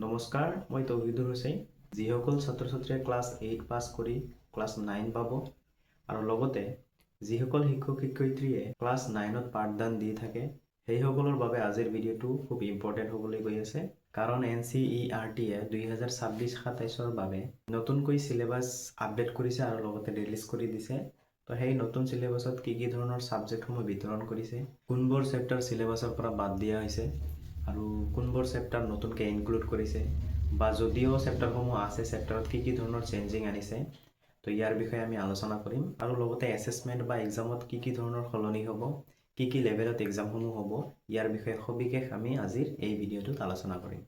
নমস্কাৰ, মই তৌহিদুৰ হুছেইন। যিসকল ছাত্ৰ ছাত্ৰীয়ে ক্লাছ 8 পাছ কৰি ক্লাছ 9 পাব আৰু লগতে যিসকল শিক্ষক শিক্ষয়িত্ৰীয়ে ক্লাছ 9ত পাঠদান দি থাকে সেইসকলৰ বাবে আজিৰ ভিডিঅ'টো খুব ইম্পৰ্টেণ্ট হ'বলৈ গৈ আছে। কাৰণ NCERT-য়ে 2026-27ৰ বাবে নতুনকৈ চিলেবাছ আপডেট কৰিছে আৰু লগতে ৰিলিজ কৰি দিছে। তো সেই নতুন চিলেবাছত কি ধৰণৰ ছাবজেক্টসমূহ বিতৰণ কৰিছে, কোনবোৰ চেপ্টাৰ চিলেবাছৰ পৰা বাদ দিয়া হৈছে আৰু কোনবোৰ চেপ্টাৰ নতুনকৈ ইনক্লুড কৰিছে বা যদিও চেপ্টাৰসমূহ আছে চেপ্টাৰত কি ধৰণৰ চেঞ্জিং আনিছে, তো ইয়াৰ বিষয়ে আমি আলোচনা কৰিম। আৰু লগতে এছেছমেণ্ট বা এক্সামত কি ধৰণৰ সলনি হ'ব, কি লেভেলত এক্সামসমূহ হ'ব, ইয়াৰ বিষয়ে সবিশেষ আমি আজিৰ এই ভিডিঅ'টোত আলোচনা কৰিম।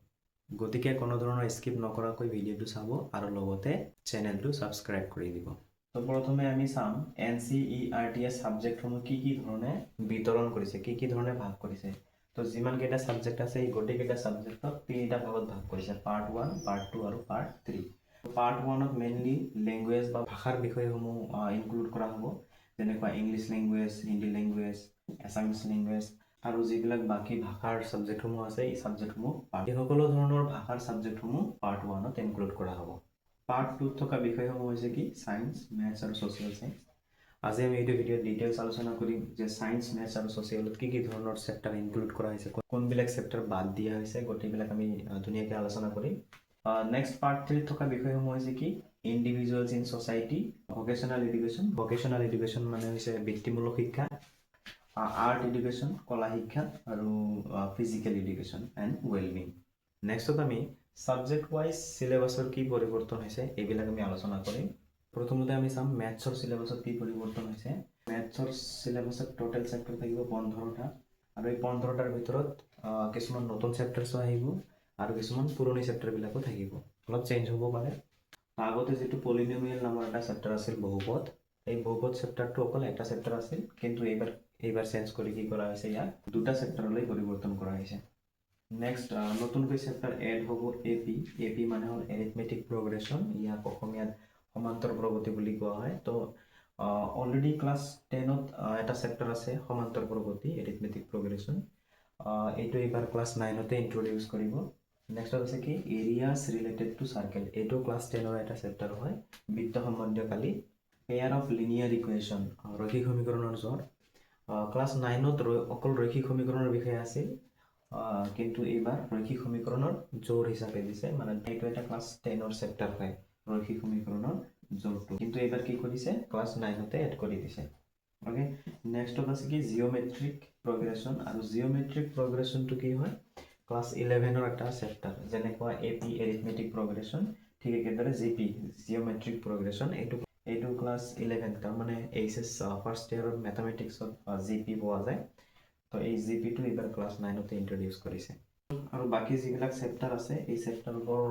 গতিকে কোনো ধৰণৰ স্কিপ নকৰাকৈ ভিডিঅ'টো চাব আৰু লগতে চেনেলটো ছাবস্ক্ৰাইব কৰি দিব। তো প্ৰথমে আমি চাম NCERT-য়ে ছাবজেক্টসমূহ কি ধৰণে বিতৰণ কৰিছে, কি ধৰণে ভাগ কৰিছে। তো যিমানকেইটা ছাবজেক্ট আছে এই গোটেইকেইটা ছাবজেক্টক তিনিটা ভাগত ভাগ কৰিছে, পাৰ্ট 1, পাৰ্ট 2 আৰু পাৰ্ট 3। পাৰ্ট 1ত মেইনলি লেংগুৱেজ বা ভাষাৰ বিষয়সমূহ ইনক্লুড কৰা হ'ব, যেনেকুৱা English language, Hindi language, Assamese language আৰু যিবিলাক বাকী ভাষাৰ ছাবজেক্টসমূহ আছে এই ছাবজেক্টসমূহ এই সকলো ধৰণৰ ভাষাৰ ছাবজেক্টসমূহ পাৰ্ট 1ত ইনক্লুড কৰা হ'ব। পাৰ্ট 2ত থকা বিষয়সমূহ হৈছে কি ছায়েন্স, মেথছ আৰু ছ'চিয়েল ছায়েন্স। আজি আমি এইটো ভিডিঅ'ত ডিটেইলছ আলোচনা কৰিম যে ছায়েন্স, মেথছ আৰু ছ'চিয়েলত কি ধৰণৰ চেপ্টাৰ ইনক্লুড কৰা হৈছে, কোনবিলাক চেপ্টাৰ বাদ দিয়া হৈছে, গোটেইবিলাক আমি ধুনীয়াকৈ আলোচনা কৰিম। নেক্সট পাৰ্ট 3ত থকা বিষয়সমূহ হৈছে কি individuals in society, vocational education. Vocational education মানে হৈছে বৃত্তিমূলক শিক্ষা, আৰ্ট এডুকেশ্যন কলা শিক্ষা আৰু ফিজিকেল এডুকেশ্যন এণ্ড ৱেলবিং। নেক্সটত আমি ছাবজেক্ট ৱাইজ চিলেবাছৰ কি পৰিৱৰ্তন হৈছে এইবিলাক আমি আলোচনা কৰিম। প্ৰথমতে আমি চাম মেথছৰ চিলেবাছত কি পৰিৱৰ্তন হৈছে। মেথছৰ চিলেবাছত টোটেল চেপ্টাৰ থাকিব 15টা আৰু এই 15টাৰ ভিতৰত কিছুমান নতুন চেপ্টাৰ্ছো আহিব আৰু কিছুমান পুৰণি চেপ্টাৰবিলাকো থাকিব, অলপ চেঞ্জ হ'ব পাৰে। আগতে যিটো পলিনমিয়েল নামৰ এটা চেপ্টাৰ আছিল বহুপদ, এই বহুপদ চেপ্টাৰটো অকল এটা চেপ্টাৰ আছিল, কিন্তু এইবাৰ চেঞ্জ কৰি কি কৰা হৈছে, ইয়াক দুটা চেপ্টাৰলৈ পৰিৱৰ্তন কৰা হৈছে। নেক্সট নতুনকৈ চেপ্টাৰ এড হ'ব AP মানে হ'ল এৰিথমেটিক প্ৰগ্ৰেশ্যন, ইয়াক অসমীয়াত সমান্তৰ প্ৰগতি বুলি কোৱা হয়। তো অলৰেডি ক্লাছ 10ত এটা চেপ্টাৰ আছে সমান্তৰ প্ৰগতি, এৰিথমেটিক প্ৰগ্ৰেশ্যন। এইটো এইবাৰ ক্লাছ 9তে ইন্ট্ৰডিউচ কৰিব। নেক্সট আছে কি এৰিয়াছ ৰিলেটেড টু চাৰ্কেল, এইটো ক্লাছ 10ৰ এটা চেপ্টাৰ হয়, বৃত্ত সম্বন্ধীয়কালী। পেয়াৰ অফ লিনিয়াৰ ইকুৱেশ্যন, ৰৈখিক সমীকৰণৰ জোৰ। ক্লাছ 9ত অকল ৰৈখিক সমীকৰণৰ বিষয়ে আছিল, কিন্তু এইবাৰ ৰৈখিক সমীকৰণৰ জোৰ হিচাপে দিছে, মানে এইটো এটা ক্লাছ 10ৰ চেপ্টাৰ হয় ৰৈখিক সমীকৰণৰ জোৰটো, কিন্তু এইবাৰ কি কৰিছে ক্লাছ 9তে এড কৰি দিছে। অ'কে, নেক্সটত আছে কি জিঅ'মেট্ৰিক প্ৰগ্ৰেশ্যন, আৰু জিঅ'মেট্ৰিক প্ৰগ্ৰেশ্যনটো কি হয় ক্লাছ 11ৰ এটা চেপ্টাৰ, যেনেকুৱা AP এৰিথমেটিক প্ৰগ্ৰেশ্যন, ঠিক একেদৰে GP জিঅ'মেট্ৰিক প্ৰগ্ৰেশ্যন, এইটো ক্লাছ 11, তাৰমানে HS ফাৰ্ষ্ট ইয়েৰত মেথামেটিক্সত GP পোৱা যায়। তো এই GPটো এইবাৰ ক্লাছ 9তে ইন্ট্ৰডিউচ কৰিছে। আৰু বাকী যিবিলাক চেপ্টাৰ আছে এই চেপ্টাৰবোৰ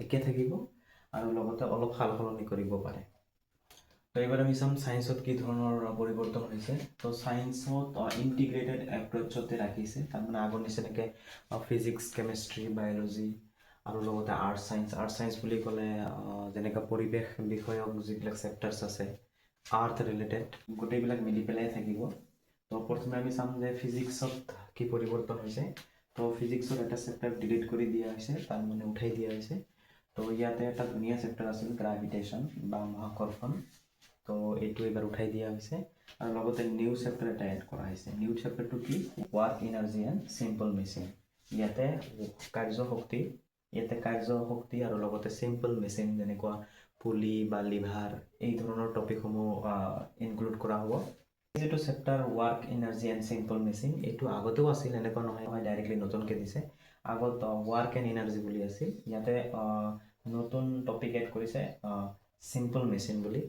একে থাকিব আৰু লগতে অলপ সাল সলনি কৰিব পাৰে। তো এইবাৰ আমি চাম ছায়েন্সত কি ধৰণৰ পৰিৱৰ্তন হৈছে। তো ছায়েন্সত ইণ্টিগ্ৰেটেড এপ্ৰ'চতে ৰাখিছে, তাৰমানে আগৰ নিচিনাকৈ ফিজিক্স, কেমেষ্ট্ৰি, বায়'লজি আৰু লগতে আৰ্ট ছায়েন্স বুলি ক'লে যেনেকৈ পৰিৱেশ বিষয়ক যিবিলাক চেপ্টাৰ্ছ আছে আৰ্থ ৰিলেটেড গোটেইবিলাক মিলি পেলাই থাকিব। তো প্ৰথমে আমি চাম যে ফিজিক্সত কি পৰিৱৰ্তন হৈছে। তো ফিজিক্সত এটা চেপ্টাৰ ডিলিট কৰি দিয়া হৈছে, তাৰমানে উঠাই দিয়া হৈছে। তো ইয়াতে এটা ধুনীয়া চেপ্টাৰ আছিল গ্ৰাভিটেশ্যন বা মহাকৰ্ষণ, তো এইটো এইবাৰ উঠাই দিয়া হৈছে আৰু লগতে নিউ চেপ্টাৰ এটা এড কৰা হৈছে। নিউ চেপ্টাৰটো কি work energy and simple machine, ইয়াতে কাৰ্যশক্তি আৰু লগতে চিম্পল মেচিন যেনেকুৱা পুলি বা লিভাৰ এই ধৰণৰ টপিকসমূহ ইনক্লুড কৰা হ'ব। যিটো chapter work energy and simple machine, এইটো আগতেও আছিল, এনেকুৱা নহয় ডাইৰেক্টলি নতুনকৈ দিছে। আগত ৱাৰ্ক এণ্ড এনাৰ্জি বুলি আছিল, ইয়াতে নতুন টপিক এড কৰিছে চিম্পল মেচিন বুলি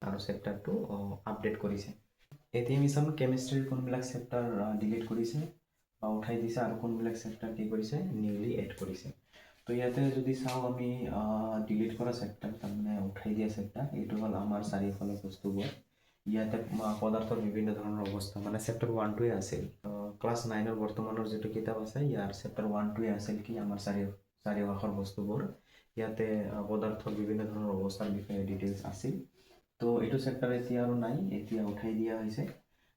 আৰু চেপ্টাৰটো আপডেট কৰিছে। এতিয়া আমি চাম কেমেষ্ট্ৰিৰ কোনবিলাক চেপ্টাৰ ডিলিট কৰিছে বা উঠাই দিছে আৰু কোনবিলাক চেপ্টাৰ কি কৰিছে নিউলি এড কৰিছে। তো ইয়াতে যদি চাওঁ আমি ডিলিট কৰা চেপ্টাৰ, তাৰমানে উঠাই দিয়া চেপ্টাৰ, এইটো হ'ল আমাৰ চাৰিওফালৰ বস্তুবোৰ। ইয়াতে পদাৰ্থৰ বিভিন্ন ধৰণৰ অৱস্থা, মানে চেপ্টাৰ 1টোৱে আছিল। ক্লাছ 9ৰ বৰ্তমানৰ যিটো কিতাপ আছে ইয়াৰ চেপ্টাৰ 1টোৱে আছিল কি আমাৰ চাৰিওকাষৰ বস্তুবোৰ। ইয়াতে পদাৰ্থৰ বিভিন্ন ধৰণৰ অৱস্থাৰ বিষয়ে ডিটেইলছ আছিল। তো এইটো চেপ্টাৰ এতিয়া আৰু নাই, এতিয়া উঠাই দিয়া হৈছে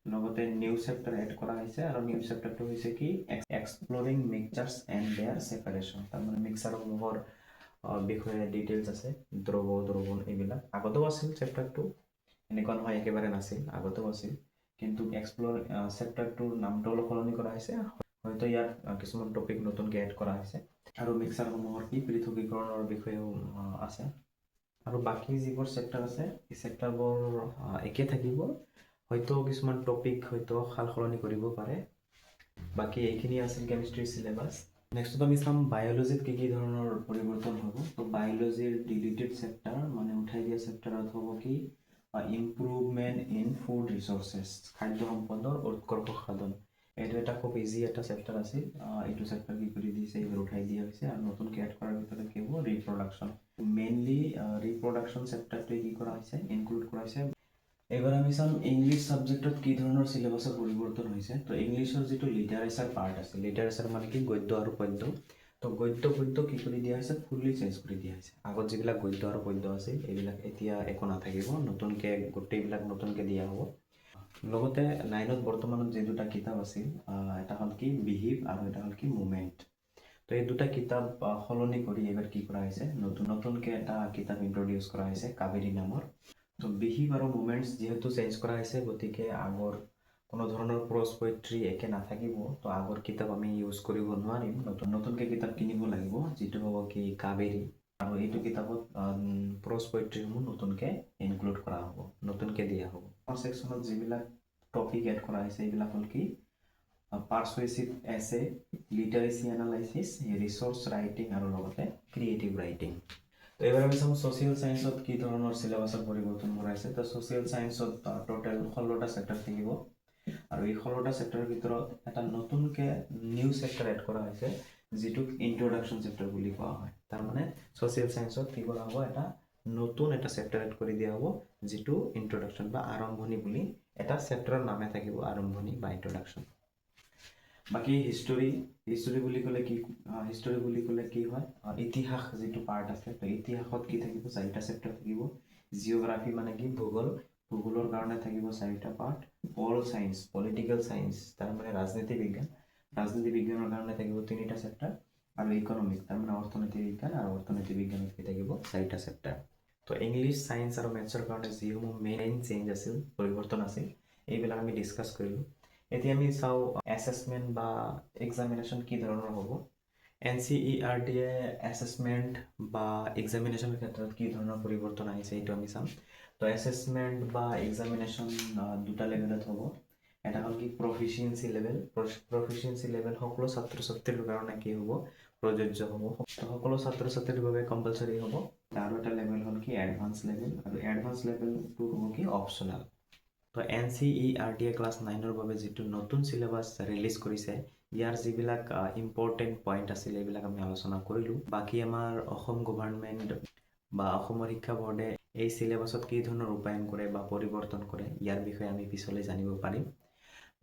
লগতে নিউ চেপ্টাৰ এড কৰা হৈছে আৰু নিউ চেপ্টাৰটো হৈছে কি এক্সপ্লৰিং মিক্সাৰ্ছ এণ্ড দেয়াৰ ছেপাৰেশ্যন তাৰমানে মিক্সাৰসমূহৰ বিষয়ে ডিটেইলছ আছে দ্ৰৱণ এইবিলাক আগতেও আছিল চেপ্টাৰটো এনেকুৱা নহয় একেবাৰে নাছিল আগতেও আছিল কিন্তু চেপ্টাৰটোৰ নামটো অলপ সলনি কৰা হৈছে হয়তো ইয়াত কিছুমান টপিক নতুনকৈ এড কৰা হৈছে আৰু মিক্সাৰসমূহৰ কি পৃথকীকৰণৰ বিষয়েও আছে আৰু বাকী যিবোৰ চেপ্টাৰ আছে এই চেপ্টাৰবোৰ একে থাকিব হয়তো কিছুমান টপিক হয়তো সাল সলনি কৰিব পাৰে বাকী এইখিনি আছিল কেমিষ্ট্ৰি চিলেবাছ নেক্সটত আমি চাম বায়'লজিত কি ধৰণৰ পৰিৱৰ্তন হ'ব তো বায়'লজিৰ ডিলিটেড চেপ্টাৰ মানে উঠাই দিয়া চেপ্টাৰত হ'ব কি ইম্প্ৰুভমেণ্ট ইন ফুড ৰিচোৰ্চেছ খাদ্য সম্পদৰ উৎকৰ্ষ সাধন এইটো এটা খুব ইজি এটা চেপ্টাৰ আছিল এইটো চেপ্টাৰ কি কৰি দিছে এইবোৰ উঠাই দিয়া হৈছে আৰু নতুনকৈ এড কৰাৰ ভিতৰত কি হ'ব ৰিপ্ৰডাকশ্যন মেইনলি ৰিপ্ৰডাকশ্যন চেপ্টাৰটোৱে কি কৰা হৈছে ইনক্লুড কৰা হৈছে এবাৰ আমি চাম ইংলিছ ছাবজেক্টত কি ধৰণৰ চিলেবাছৰ পৰিৱৰ্তন হৈছে তো ইংলিছৰ যিটো লিটাৰেচাৰ পাৰ্ট আছে লিটাৰেচাৰ মানে কি গদ্য আৰু পদ্য তো গদ্য পদ্য কি কৰি দিয়া হৈছে ফুল্লি চেঞ্জ কৰি দিয়া হৈছে আগত যিবিলাক গদ্য আৰু পদ্য আছিল এইবিলাক এতিয়া একো নাথাকিব নতুনকৈ গোটেইবিলাক নতুনকৈ দিয়া হ'ব লগতে 9ত বৰ্তমানত যি দুটা কিতাপ আছিল এটা হ'ল কি বিহিভ আৰু এটা হ'ল কি মুভমেণ্ট তো এই দুটা কিতাপ সলনি কৰি এইবাৰ কি কৰা হৈছে নতুনকৈ এটা কিতাপ ইন্ট্ৰডিউচ কৰা হৈছে কাবেৰী নামৰ তো বিহিভ আৰু মুভমেণ্টছ যিহেতু চেঞ্জ কৰা হৈছে গতিকে আগৰ কোনো ধৰণৰ প্ৰজ পয়েট্ৰি একে নাথাকিব তো আগৰ কিতাপ আমি ইউজ কৰিব নোৱাৰিম নতুনকৈ কিতাপ কিনিব লাগিব যিটো হ'ব কি কাবেৰী আৰু এইটো কিতাপত প্ৰজ পয়েট্ৰিসমূহ নতুনকৈ ইনক্লুড কৰা হ'ব নতুনকৈ দিয়া হ'ব ছেকশ্যনত যিবিলাক টপিক এড কৰা হৈছে এইবিলাক হ'ল কি পাৰ্চুৱেচিভ এছে লিটাৰেচি এনালাইচিছ ৰিচোৰ্চ ৰাইটিং আৰু লগতে ক্ৰিয়েটিভ ৰাইটিং তো এবাৰ আমি চাম ছ'চিয়েল ছায়েন্সত কি ধৰণৰ চিলেবাছৰ পৰিৱৰ্তন কৰাইছে তো ছ'চিয়েল ছায়েন্সত টোটেল 16টা চেপ্টাৰ থাকিব আৰু এই 16টা চেপ্টাৰৰ ভিতৰত এটা নতুনকৈ নিউ চেপ্টাৰ এড কৰা হৈছে যিটোক ইন্ট্ৰডাকশ্যন চেপ্টাৰ বুলি কোৱা হয় তাৰমানে ছ'চিয়েল ছায়েন্সত কি কৰা হ'ব এটা নতুন এটা চেপ্টাৰ এড কৰি দিয়া হ'ব যিটো ইন্ট্ৰডাকশ্যন বা আৰম্ভণি বুলি এটা চেপ্টাৰৰ নামে থাকিব আৰম্ভণি বা ইন্ট্ৰডাকশ্যন বাকী হিষ্টৰী বুলি ক'লে কি হয় ইতিহাস যিটো পাৰ্ট আছে তো ইতিহাসত কি থাকিব 4টা চেপ্টাৰ থাকিব জিঅ'গ্ৰাফি মানে কি ভূগোলৰ কাৰণে থাকিব 4টা পাৰ্ট পল ছায়েন্স পলিটিকেল ছায়েন্স তাৰমানে ৰাজনীতি বিজ্ঞানৰ কাৰণে থাকিব 3টা চেপ্টাৰ আৰু ইকনমিক তাৰমানে অৰ্থনীতি বিজ্ঞান আৰু অৰ্থনীতি বিজ্ঞানত কি থাকিব 4টা চেপ্টাৰ তো ইংলিছ ছায়েন্স আৰু মেথছৰ কাৰণে যিসমূহ মেইন চেঞ্জ আছিল পৰিৱৰ্তন আছিল এইবিলাক আমি ডিছকাছ কৰিলোঁ এতিয়া আমি চাওঁ এছেছমেণ্ট বা এক্সামিনেশ্যন কি ধৰণৰ হ'ব NCERTয়ে এছেছমেণ্ট বা এক্সামিনেশ্যনৰ ক্ষেত্ৰত কি ধৰণৰ পৰিৱৰ্তন আহিছে এইটো আমি চাম তো এছেছমেণ্ট বা এক্সামিনেশ্যন দুটা লেভেলত হ'ব এটা হ'ল কি প্ৰফিচিয়েঞ্চি লেভেল সকলো ছাত্ৰ ছাত্ৰীৰ কাৰণে কি হ'ব প্ৰযোজ্য হ'ব সকলো ছাত্ৰ ছাত্ৰীৰ বাবে কম্পালচৰি হ'ব আৰু এটা লেভেল হ'ল কি এডভান্স লেভেল আৰু এডভান্স লেভেলটো হ'ব কি অপশ্যনেল তো NCERTয়ে ক্লাছ 9ৰ বাবে যিটো নতুন চিলেবাছ ৰিলিজ কৰিছে ইয়াৰ যিবিলাক ইম্পৰ্টেণ্ট পইণ্ট আছিল এইবিলাক আমি আলোচনা কৰিলোঁ বাকী আমাৰ অসম গভৰ্ণমেণ্ট বা অসমৰ শিক্ষা বোৰ্ডে এই চিলেবাছত কি ধৰণৰ ৰূপায়ণ কৰে বা পৰিৱৰ্তন কৰে ইয়াৰ বিষয়ে আমি পিছলৈ জানিব পাৰিম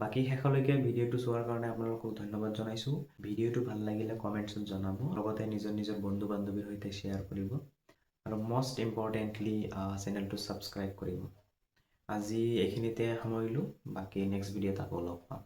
বাকী শেষলৈকে ভিডিঅ'টো চোৱাৰ কাৰণে আপোনালোকক ধন্যবাদ জনাইছোঁ ভিডিঅ'টো ভাল লাগিলে কমেণ্টছত জনাব লগতে নিজৰ বন্ধু বান্ধৱীৰ সৈতে শ্বেয়াৰ কৰিব আৰু মষ্ট ইম্পৰ্টেণ্টলি চেনেলটো ছাবস্ক্ৰাইব কৰিব আজি এইখিনিতে সামৰিলোঁ বাকী নেক্সট ভিডিঅ'ত আকৌ লগ পাম